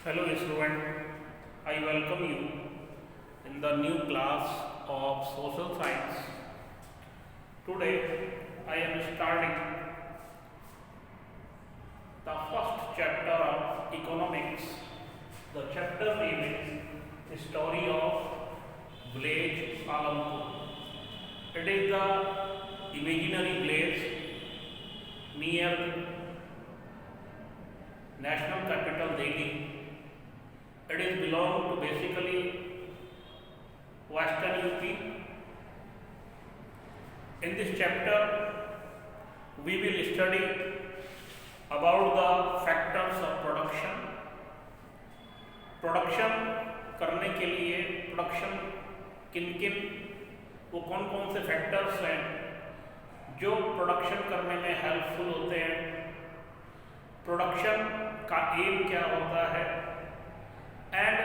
Hello student, I welcome you in the new class of social science. Today I am starting the first chapter of economics. The chapter name is Story of Village Palampur. It is the imaginary village near national capital Delhi. It is belong to basically Western UP. In this chapter, we will study about the factors of production. Production करने के लिए production किन वो कौन से factors हैं जो production करने में हेल्पफुल होते हैं, प्रोडक्शन का एम क्या होता है, एंड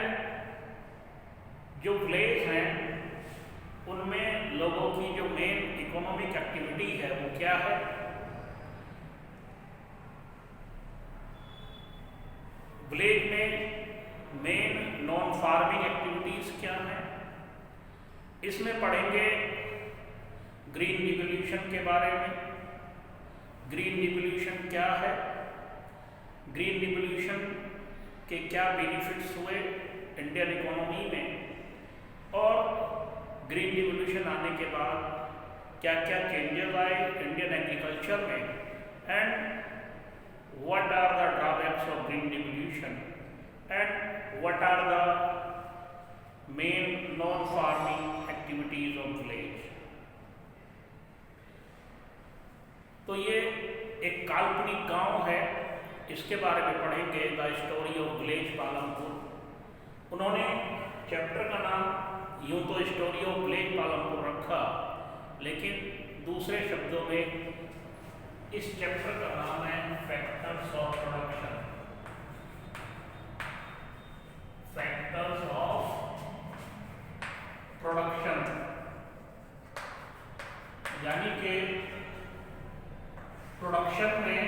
जो विलेज हैं उनमें लोगों की जो मेन इकोनॉमिक एक्टिविटी है वो क्या है। विलेज में मेन नॉन फार्मिंग एक्टिविटीज क्या हैं, इसमें पढ़ेंगे ग्रीन रिवॉल्यूशन के बारे में। ग्रीन रिवॉल्यूशन क्या है, ग्रीन रिवॉल्यूशन के क्या बेनिफिट्स हुए इंडियन इकोनॉमी में, और ग्रीन रिवॉल्यूशन आने के बाद क्या क्या चेंजेस आए इंडियन एग्रीकल्चर में, and what are the drawbacks of green revolution, and what are the main non farming activities of village. तो ये एक काल्पनिक गांव है, इसके बारे में पढ़ेंगे, the story of village Palampur. उन्होंने चैप्टर का नाम यूं तो स्टोरी ऑफ विलेज पालमपुर रखा, लेकिन दूसरे शब्दों में इस चैप्टर का नाम है factors of production. Factors of production यानी कि प्रोडक्शन में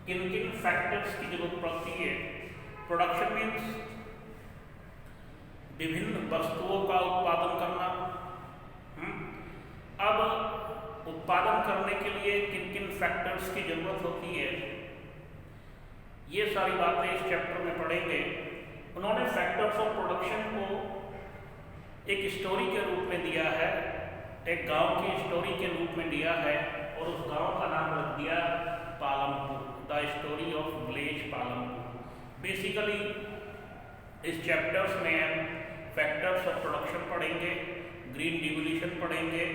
किन किन फैक्टर्स की जरूरत पड़ती है। प्रोडक्शन मीन्स विभिन्न वस्तुओं का उत्पादन करना। अब उत्पादन करने के लिए किन किन फैक्टर्स की जरूरत होती है, ये सारी बातें इस चैप्टर में पढ़ेंगे। उन्होंने फैक्टर्स ऑफ प्रोडक्शन को एक स्टोरी के रूप में दिया है, एक गांव की स्टोरी के रूप में दिया है, और उस गांव का नाम रख दिया Palampur, the story of village Palampur. Basically इस चैप्टर्स में हम फैक्टर्स ऑफ प्रोडक्शन पढ़ेंगे, ग्रीन रिवॉल्यूशन पढ़ेंगे,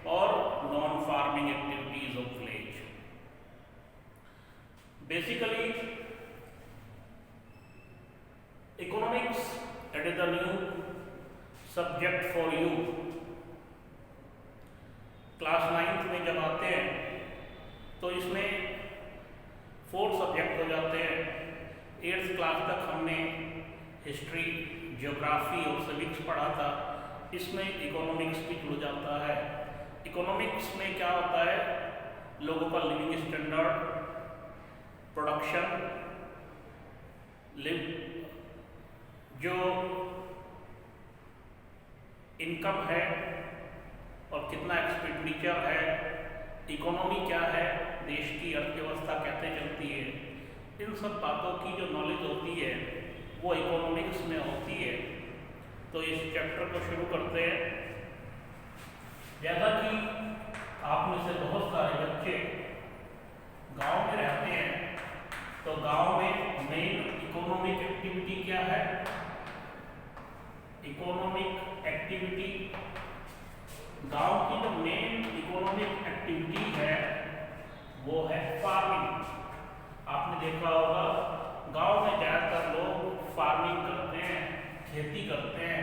और non farming activities of village. Basically economics it is the new subject for you. Class 9th में जब आते हैं तो इसमें 4 सब्जेक्ट हो जाते हैं। 8th क्लास तक हमने हिस्ट्री, ज्योग्राफी और सिविक्स पढ़ा था, इसमें इकोनॉमिक्स भी जुड़ जाता है। इकोनॉमिक्स में क्या होता है, लोगों का लिविंग स्टैंडर्ड, प्रोडक्शन, जो इनकम है और कितना एक्सपेंडिचर है, इकोनॉमी क्या है, देश की अर्थव्यवस्था कैसे चलती है, इन सब बातों की जो नॉलेज होती है वो इकोनॉमिक्स में होती है। तो इस चैप्टर को शुरू करते हैं। जैसा कि आप में से बहुत सारे बच्चे गांव में रहते हैं, तो गांव में मेन इकोनॉमिक एक्टिविटी क्या है, इकोनॉमिक एक्टिविटी, गांव की जो मेन इकोनॉमिक एक्टिविटी है वो है फार्मिंग। आपने देखा होगा गांव में ज़्यादातर लोग फार्मिंग करते हैं, खेती करते हैं।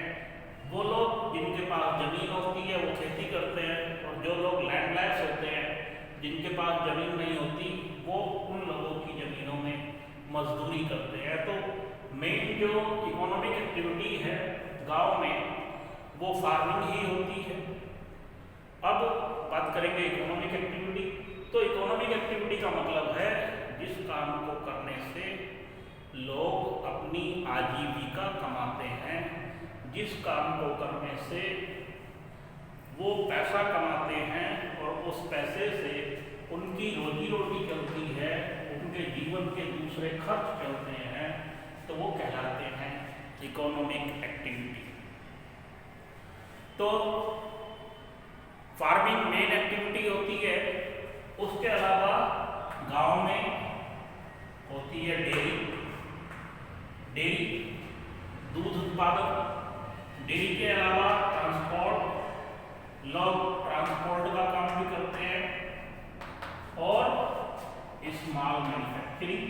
वो लोग जिनके पास ज़मीन होती है वो खेती करते हैं, और जो लोग लैंडलेस होते हैं, जिनके पास ज़मीन नहीं होती, वो उन लोगों की ज़मीनों में मजदूरी करते हैं। तो मेन जो इकोनॉमिक एक्टिविटी है गांव में वो फार्मिंग ही होती है। अब बात करेंगे इकोनॉमिक एक्टिविटी। तो इकोनॉमिक एक्टिविटी का मतलब है जिस काम को करने से लोग जिस काम को करने से वो पैसा कमाते हैं और उस पैसे से उनकी रोजी रोटी चलती है, उनके जीवन के दूसरे खर्च चलते हैं, तो वो कहलाते हैं इकोनॉमिक एक्टिविटी। तो फार्मिंग मेन एक्टिविटी होती है। उसके अलावा गांव में होती है डेयरी दूध उत्पादन। डेयरी के अलावा ट्रांसपोर्ट, लोग ट्रांसपोर्ट का काम भी करते हैं, और स्मॉल मैन्युफैक्चरिंग,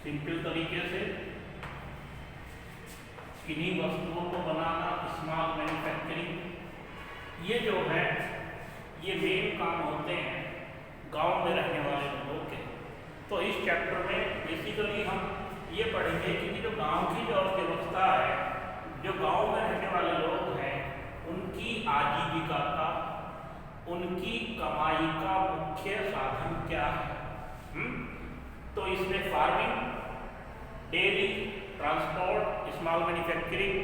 सिंपल तरीके से किन्हीं वस्तुओं को बनाना, स्मॉल मैन्युफैक्चरिंग, ये जो है ये मेन काम होते हैं गांव में रहने वाले लोगों के। तो इस चैप्टर में बेसिकली हम ये पढ़ेंगे कि जो गांव की जो अर्थव्यवस्था है, जो गांव में रहने वाले लोग हैं, उनकी आजीविका का, उनकी कमाई का मुख्य साधन क्या है। तो इसमें farming, dairy, transport, small manufacturing,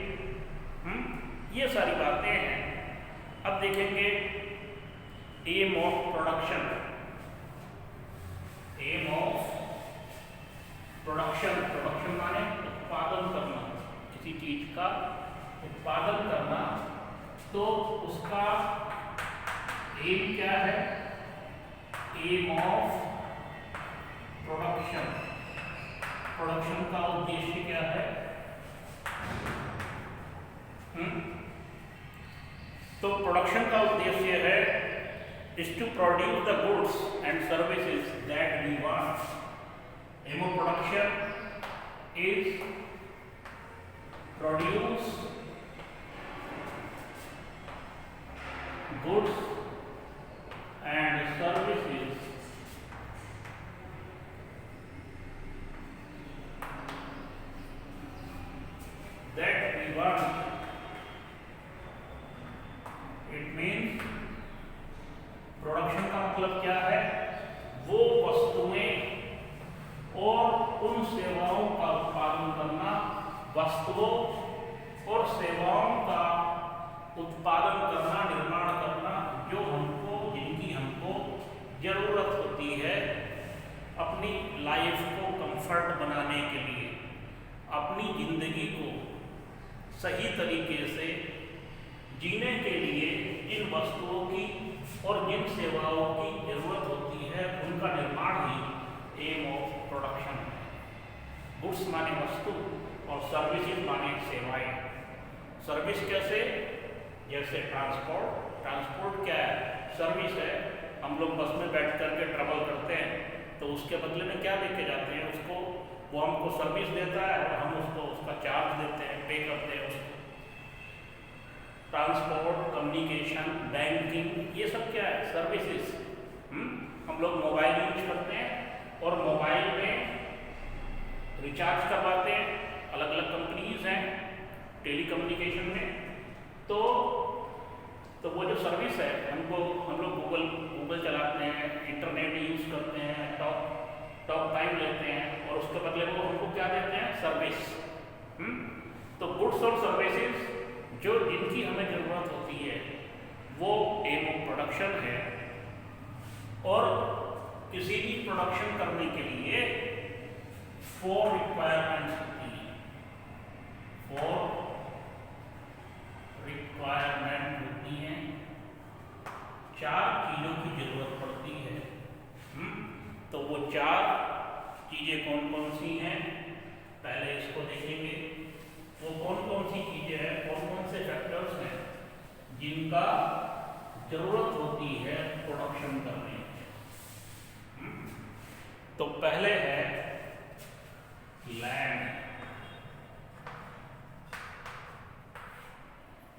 ये सारी बातें हैं। अब देखेंगे aim of production. Aim of production, production माने उत्पादन करना, किसी चीज का उत्पादन करना। तो उसका एम क्या है? एम ऑफ प्रोडक्शन, प्रोडक्शन का उद्देश्य क्या है? तो प्रोडक्शन का उद्देश्य है is to produce the goods and services that we want. Aim of production is produce goods and services that we want. It means production का मतलब क्या है? वो वस्तुएं और उन सेवाओं का उत्पादन करना, वस्तुओं और सेवाओं का उत्पादन करना, निर्माण करना, जो हमको, जिनकी हमको जरूरत होती है अपनी लाइफ को कंफर्ट बनाने के लिए, अपनी जिंदगी को सही तरीके से जीने के लिए जिन वस्तुओं की और जिन सेवाओं की जरूरत होती है, उनका निर्माण ही एम ऑफ प्रोडक्शन है। गुड्स माने वस्तु और सर्विसेज माने सेवाएं। सर्विस कैसे? जैसे ट्रांसपोर्ट। ट्रांसपोर्ट क्या है? सर्विस है। हम लोग बस में बैठ करके ट्रैवल करते हैं, तो उसके बदले में क्या लेके जाते हैं? उसको, वो हमको सर्विस देता है और हम उसको उसका चार्ज देते हैं, पे करते हैं उसको। ट्रांसपोर्ट, कम्युनिकेशन, बैंकिंग, ये सब क्या है? सर्विसेज। हम लोग मोबाइल यूज करते हैं और मोबाइल में रिचार्ज करवाते हैं, अलग अलग कंपनीज हैं टेली कम्युनिकेशन में। तो वो जो सर्विस है, हम लोग गूगल चलाते हैं, इंटरनेट यूज करते हैं, टॉक टाइम लेते हैं, और उसके बदले में वो हमको क्या देते हैं? सर्विस। तो गुड्स और सर्विसेज जो जिनकी हमें जरूरत होती है, वो एम ऑफ प्रोडक्शन है। और किसी भी प्रोडक्शन करने के लिए 4 रिक्वायरमेंट्स होती है। 4 रिक्वायरमेंट होती हैं, 4 चीजों की जरूरत पड़ती है। तो वो 4 चीजें कौन कौन सी हैं, पहले इसको देखेंगे। वो कौन कौन सी चीजें हैं, कौन कौन से फैक्टर्स हैं जिनका जरूरत होती है प्रोडक्शन करने में। तो पहले है लैंड।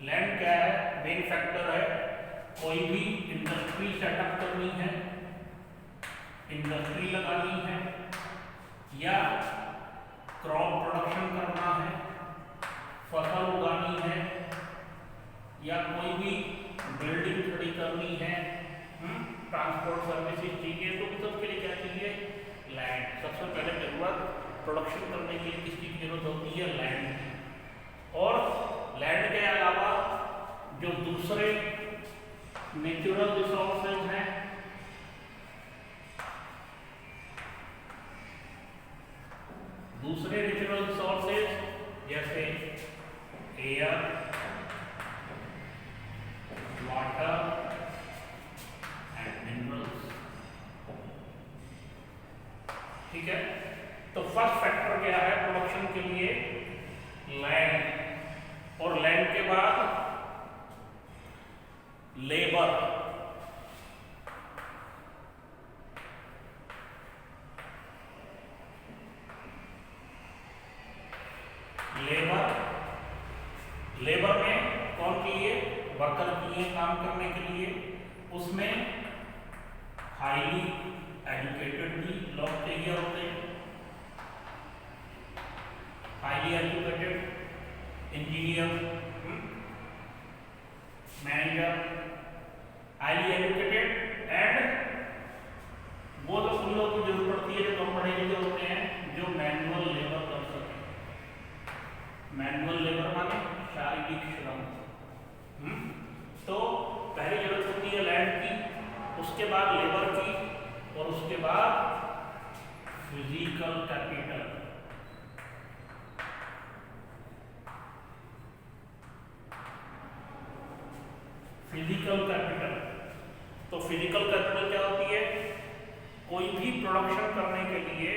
लैंड क्या है? मेन फैक्टर है। कोई भी इंडस्ट्री सेटअप करनी है, इंडस्ट्री लगानी है, या क्रॉप प्रोडक्शन करना है, फसल उगानी है, या कोई भी बिल्डिंग खड़ी करनी है, ट्रांसपोर्ट सर्विसेज चाहिए, तो सबके लिए क्या चाहिए? लैंड। सबसे पहले जरूरत प्रोडक्शन करने के लिए किसकी जरूरत होती है? लैंड की। और दूसरे नेचुरल रिसोर्सेज जैसे एयर, वाटर एंड मिनरल्स। ठीक है, तो फर्स्ट फैक्टर क्या है प्रोडक्शन के लिए? लैंड, और लैंड के बाद लेबर। लेबर में कौन चाहिए? वर्कर चाहिए काम करने के लिए। उसमें हाईली एजुकेटेड भी लोग चाहिए होते हैं, highly educated engineer, manager, highly educated and वो लोग उन लोगों की जरूरत पड़ती है जो कम पढ़े लिखे होते हैं, जो मैनुअल लेबर कर सके। मैनुअल लेबर माने शारीरिक श्रम। तो पहली जरूरत होती है लैंड की, उसके बाद लेबर की, और उसके बाद फिजिकल कैपिटल। फिजिकल कैपिटल, तो फिजिकल कैपिटल क्या होती है? कोई भी प्रोडक्शन करने के लिए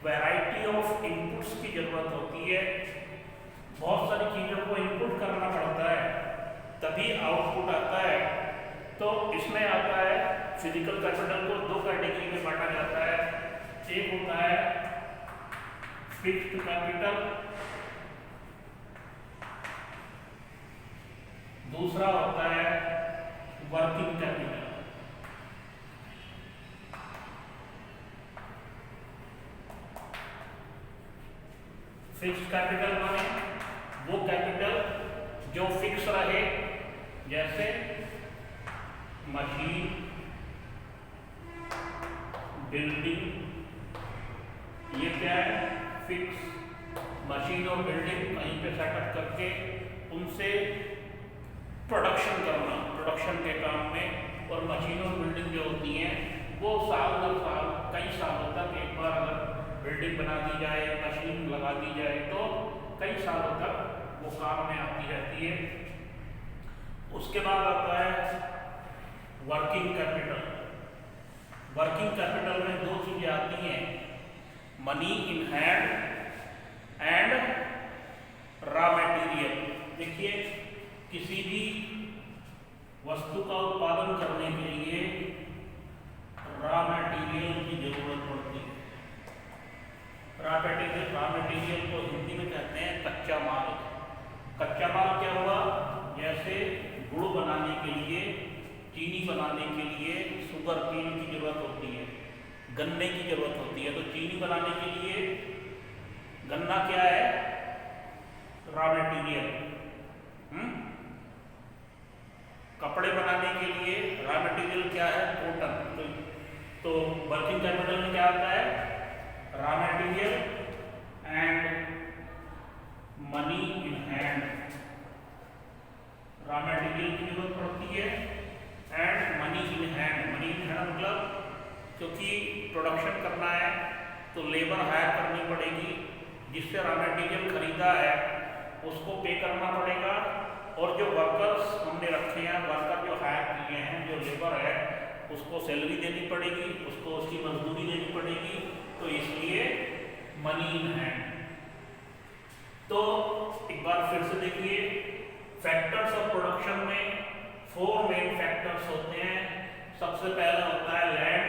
वैरायटी ऑफ इनपुट्स की जरूरत होती है। बहुत सारी चीजों को इनपुट करना पड़ता है तभी आउटपुट आता है। तो इसमें आता है फिजिकल कैपिटल को दो कैटेगरी में बांटा जाता है। एक होता है फिक्स्ड कैपिटल, दूसरा होता है वर्किंग कैपिटल। फिक्स्ड कैपिटल माने वो कैपिटल जो फिक्स रहे, जैसे मशीन, बिल्डिंग, ये क्या है? फिक्स। मशीन और बिल्डिंग कहीं पे सेटअप करके उनसे प्रोडक्शन करना, प्रोडक्शन के काम में। और मशीन और बिल्डिंग जो होती हैं वो साल दर साल कई सालों तक, एक बार अगर बिल्डिंग बना दी जाए, मशीन लगा दी जाए तो कई सालों तक वो काम में आती रहती है। उसके बाद आता है वर्किंग कैपिटल। वर्किंग कैपिटल में दो चीजें आती हैं, money in hand and raw material. देखिए, किसी भी वस्तु का उत्पादन करने के लिए रॉ मटेरियल की जरूरत पड़ती है। रॉ मटेरियल को हिंदी में कहते हैं कच्चा माल। कच्चा माल क्या हुआ? जैसे गुड़ बनाने के लिए, चीनी बनाने के लिए शुगर केन की जरूरत होती है, गन्ने की जरूरत होती है। तो चीनी बनाने के लिए गन्ना क्या है? Raw material. कपड़े बनाने के लिए रॉ मटेरियल क्या है? कॉटन। तो वर्किंग कैपिटल में क्या आता है? Raw material and money in hand. Raw material की जरूरत पड़ती है and money in hand. Money in hand मतलब क्योंकि प्रोडक्शन करना है तो लेबर हायर करनी पड़ेगी, जिससे रॉ मटेरियल खरीदा है उसको पे करना पड़ेगा। और जो वर्कर्स हमने रखे हैं, वर्कर जो हायर किए हैं, जो लेबर है, उसको सैलरी देनी पड़ेगी, उसको उसकी मजदूरी देनी पड़ेगी। तो इसलिए मनी इन हैंड। तो एक बार फिर से देखिए, फैक्टर्स ऑफ प्रोडक्शन में 4 मेन फैक्टर्स होते हैं। सबसे पहला होता है लैंड।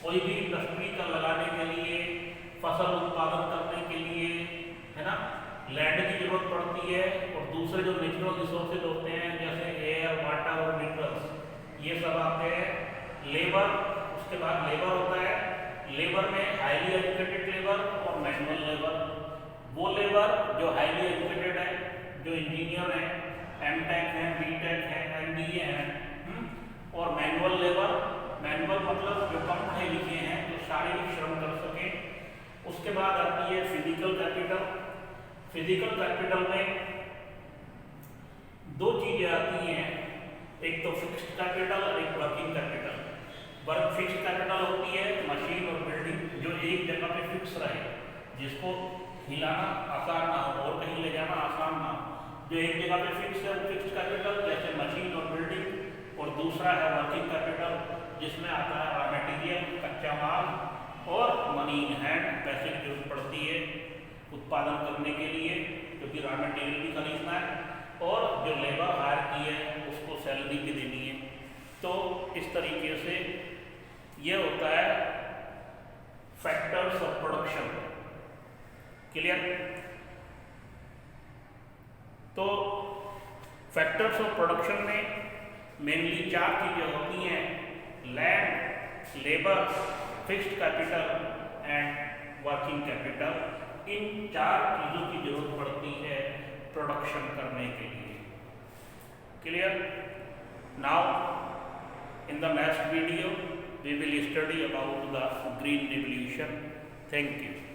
कोई भी इंडस्ट्री का लगाने के लिए, फसल उत्पादन करने के लिए, है ना, लैंड की जरूरत पड़ती है। और दूसरे जो नेचुरल रिसोर्सेज होते हैं जैसे एयर, वाटर और मिनरल्स, ये सब आते हैं। लेबर, उसके बाद लेबर होता है। लेबर में हाईली एजुकेटेड लेबर और मैनुअल लेबर। वो लेबर जो हाईली एजुकेटेड है, जो इंजीनियर हैं, एमटेक हैं, बीटेक हैं, एमबीए हैं। और मैनुअल लेबर, मैनुअल मतलब जो कम पढ़े लिखे हैं, जो शारीरिक श्रम कर सके। उसके बाद आती है फिजिकल कैपिटल। फिजिकल कैपिटल में दो चीजें आती हैं, एक तो फिक्स्ड कैपिटल और एक working capital. Work fixed capital होती है मशीन और बिल्डिंग जो एक जगह पे फिक्स रहे, जिसको हिलाना आसान ना हो और कहीं ले जाना आसान ना हो। जो एक जगह पे फिक्स है वो फिक्स कैपिटल जैसे मशीन और बिल्डिंग, और दूसरा है वर्किंग कैपिटल जिसमें आता है रॉ मटेरियल कच्चा माल और मनी इन हैंड पैसे की जरूरत पड़ती है उत्पादन करने के लिए, क्योंकि रॉ मटेरियल भी खरीदना है और जो लेबर हायर की है उसको सैलरी भी देनी है। तो इस तरीके से ये होता है फैक्टर्स ऑफ प्रोडक्शन। क्लियर? तो फैक्टर्स ऑफ प्रोडक्शन में मेनली 4 चीजें होती हैं, land, labour, fixed capital and working capital. इन 4 चीजों की जरूरत पड़ती है प्रोडक्शन करने के लिए। Clear? Now in the next video we will study about the green revolution. Thank you.